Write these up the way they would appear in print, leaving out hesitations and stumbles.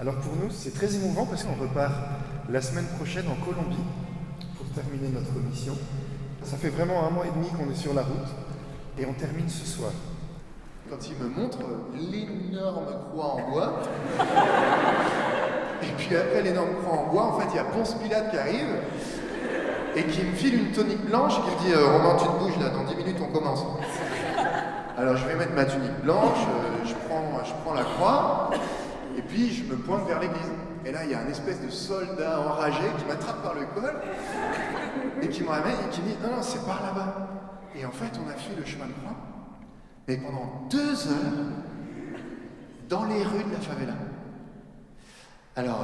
Alors pour nous, c'est très émouvant parce qu'on repart la semaine prochaine en Colombie pour terminer notre mission. Ça fait vraiment 1 mois et demi qu'on est sur la route et on termine ce soir. Quand il me montre l'énorme croix en bois, et puis après l'énorme croix en bois, en fait, il y a Ponce Pilate qui arrive et qui me file une tunique blanche et qui me dit Romain, tu te bouges là, dans 10 minutes on commence. Alors je vais mettre ma tunique blanche, je prends la croix, et puis je me pointe vers l'église. Et là, il y a un espèce de soldat enragé qui m'attrape par le col et qui me ramène et qui me dit non, non, c'est par là-bas. Et en fait, on a fait le chemin de croix, mais pendant 2 heures, dans les rues de la favela. Alors,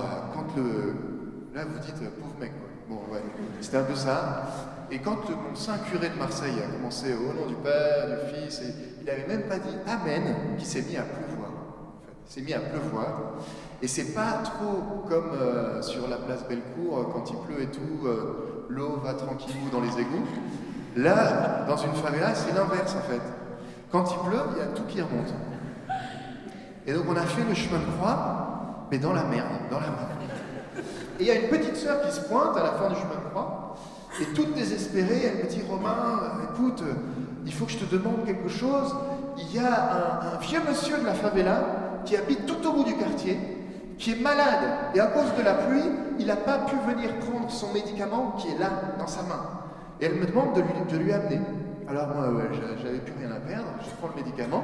là, vous dites, pauvre mec, quoi. Bon, ouais, c'était un peu ça. Et quand mon saint curé de Marseille a commencé au nom du Père, du Fils, et il n'avait même pas dit Amen, qu'il s'est mis à pleuvoir. En fait. Il s'est mis à pleuvoir. Et c'est pas trop comme sur la place Bellecour, quand il pleut et tout, l'eau va tranquillou dans les égouts. Là, dans une favela, c'est l'inverse, en fait. Quand il pleut, il y a tout qui remonte. Et donc on a fait le chemin de croix, mais dans la merde, dans la merde. Et il y a une petite sœur qui se pointe à la fin du chemin de croix, et toute désespérée, elle me dit Romain, écoute, il faut que je te demande quelque chose. Il y a un vieux monsieur de la favela qui habite tout au bout du quartier, qui est malade, et à cause de la pluie, il n'a pas pu venir prendre son médicament qui est là, dans sa main. Et elle me demande de lui amener. Alors moi, ouais, j'avais plus rien à perdre, je prends le médicament,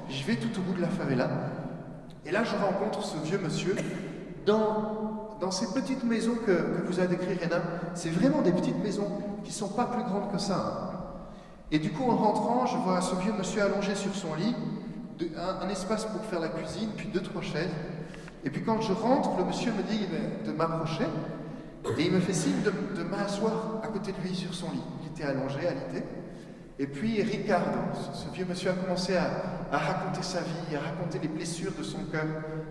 je vais tout au bout de la favela, et là je rencontre ce vieux monsieur dans ces petites maisons que vous a décrit Réna. C'est vraiment des petites maisons qui ne sont pas plus grandes que ça. Hein. Et du coup, en rentrant, je vois ce vieux monsieur allongé sur son lit, un espace pour faire la cuisine, puis 2-3 chaises. Et puis quand je rentre, le monsieur me dit de m'approcher, et il me fait signe de m'asseoir à côté de lui sur son lit. Il était allongé, alité. Et puis Ricardo, ce vieux monsieur, a commencé à raconter sa vie, à raconter les blessures de son cœur,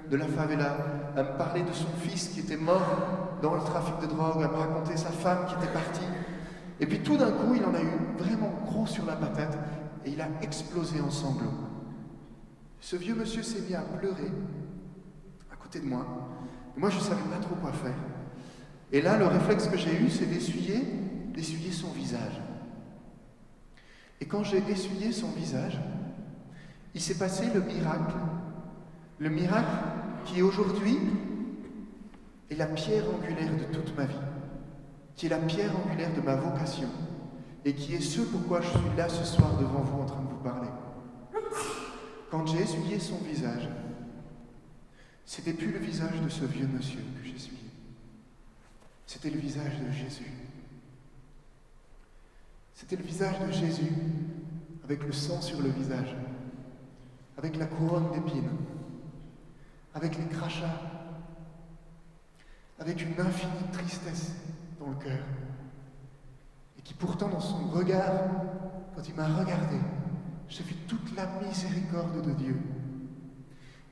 de la favela, à me parler de son fils qui était mort dans le trafic de drogue, à me raconter sa femme qui était partie. Et puis tout d'un coup, il en a eu vraiment gros sur la patate et il a explosé en sanglots. Ce vieux monsieur s'est mis à pleurer à côté de moi. Et moi, je ne savais pas trop quoi faire. Et là, le réflexe que j'ai eu, c'est d'essuyer son visage. Et quand j'ai essuyé son visage, il s'est passé le miracle qui aujourd'hui est la pierre angulaire de toute ma vie, qui est la pierre angulaire de ma vocation, et qui est ce pourquoi je suis là ce soir devant vous en train de vous parler. Quand j'ai essuyé son visage, c'était plus le visage de ce vieux monsieur que j'essuyais, c'était le visage de Jésus. C'était le visage de Jésus, avec le sang sur le visage, avec la couronne d'épines, avec les crachats, avec une infinie tristesse dans le cœur, et qui pourtant dans son regard, quand il m'a regardé, j'ai vu toute la miséricorde de Dieu.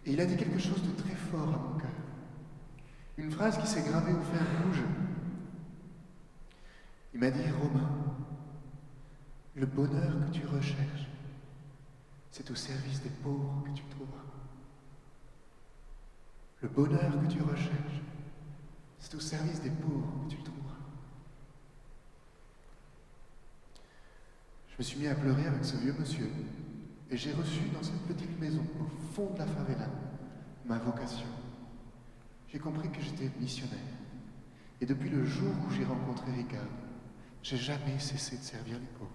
Et il a dit quelque chose de très fort à mon cœur, une phrase qui s'est gravée au fer rouge. Il m'a dit « Romain, le bonheur que tu recherches, c'est au service des pauvres que tu trouveras. Le bonheur que tu recherches, c'est au service des pauvres que tu le trouveras. » Je me suis mis à pleurer avec ce vieux monsieur, et j'ai reçu dans cette petite maison, au fond de la favela, ma vocation. J'ai compris que j'étais missionnaire. Et depuis le jour où j'ai rencontré Ricardo, j'ai jamais cessé de servir les pauvres.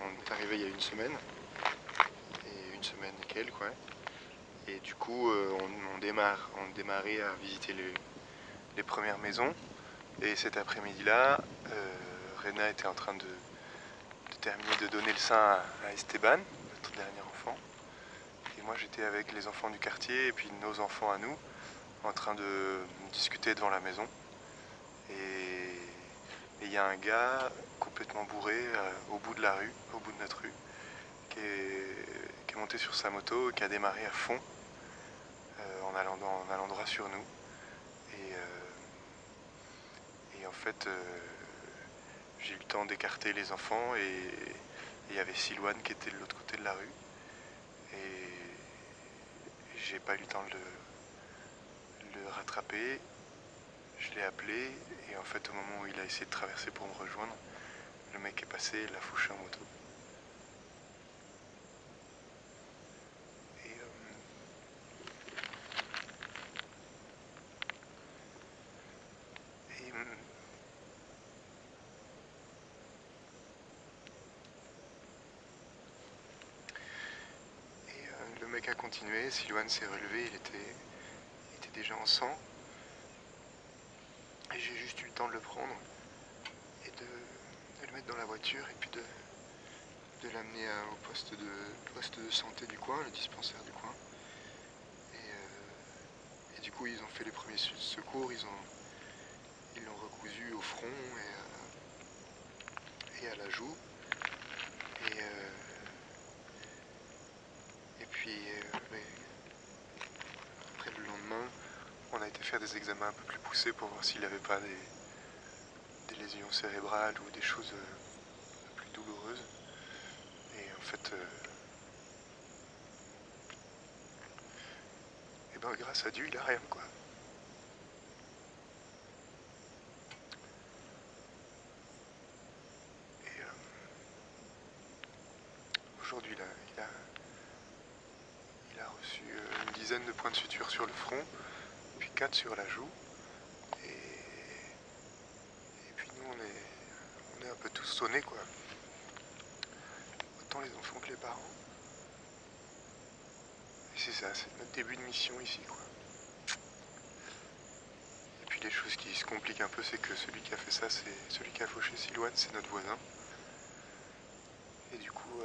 On est arrivé il y a 1 semaine, et 1 semaine et quelques, quoi. Et du coup, on démarrait à visiter les premières maisons. Et cet après-midi-là, Rena était en train de terminer de donner le sein à Esteban, notre dernier enfant. Et moi, j'étais avec les enfants du quartier et puis nos enfants à nous, en train de discuter devant la maison. Et il y a un gars complètement bourré au bout de la rue, au bout de notre rue, qui est monté monté sur sa moto, qui a démarré à fond en allant droit sur nous. Et en fait, j'ai eu le temps d'écarter les enfants et il y avait Silouane qui était de l'autre côté de la rue. Et j'ai pas eu le temps de le rattraper. Je l'ai appelé et en fait, au moment où il a essayé de traverser pour me rejoindre, le mec est passé et l'a fauché en moto. Et, et, le mec a continué, Silouane s'est relevé, il était déjà en sang. Et j'ai juste eu le temps de le prendre et de le mettre dans la voiture et puis de l'amener au poste de santé du coin, le dispensaire du coin. Et du coup, ils ont fait les premiers secours, ils l'ont recousu au front et à la joue. Et puis, après le lendemain, on a été faire des examens un peu plus poussés pour voir s'il n'avait pas des lésions cérébrales ou des choses plus douloureuses. Et en fait, grâce à Dieu, il a rien, quoi. Et aujourd'hui, là, il a reçu une dizaine de points de suture sur le front, puis 4 sur la joue. Et puis nous, on est un peu tous sonnés, quoi. Autant les enfants que les parents. Et c'est ça, c'est notre début de mission ici, quoi. Et puis les choses qui se compliquent un peu, c'est que celui qui a fait ça, c'est celui qui a fauché Silouane, c'est notre voisin. Et du coup,